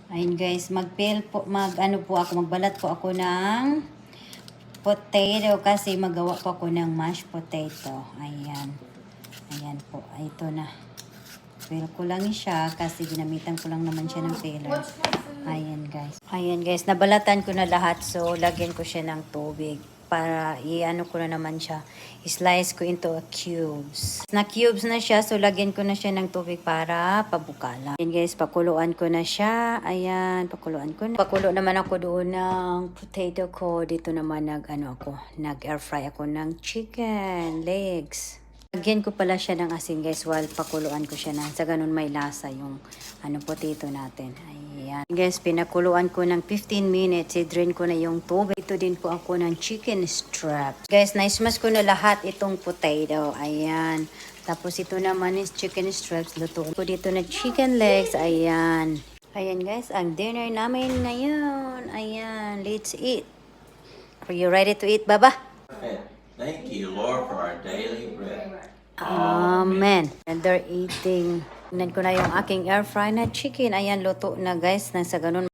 Ayun guys, ano po ako, magbalat po ako ng potato kasi magawa po ako ng mashed potato. Ayan. Ayan po. Ito na. Pero ko lang siya kasi ginamitan ko lang naman siya ng filler. Ayan guys. Ayan guys, nabalatan ko na lahat. So, lagyan ko siya ng tubig para i-ano ko na naman siya. I-slice ko into cubes. Na cubes na siya, so lagyan ko na siya ng tubig para pabukala. Ayan guys, pakuluan ko na siya. Ayan, pakuluan ko na. Pakulo naman ako doon ng potato ko. Dito naman nag-air fry ako ng chicken legs. Lagyan ko pala siya ng asin guys while pakuluan ko siya sa ganun may lasa yung potato natin. Ayan. Guys, pinakuluan ko ng 15 minutes. I-drain ko na yung tubig. Ito din po ako ng chicken strips. Guys, na-smash ko na lahat itong potato. Ayan. Tapos ito naman is chicken strips. Luto ko dito na chicken legs. Ayan. Ayan guys, ang dinner namin ngayon. Ayan, let's eat. Are you ready to eat, Baba? Thank you, Lord, for our daily bread. Amen. And they're eating. Tingnan ko na yung aking air fry na chicken. Ayan, luto na guys. Nasa ganun.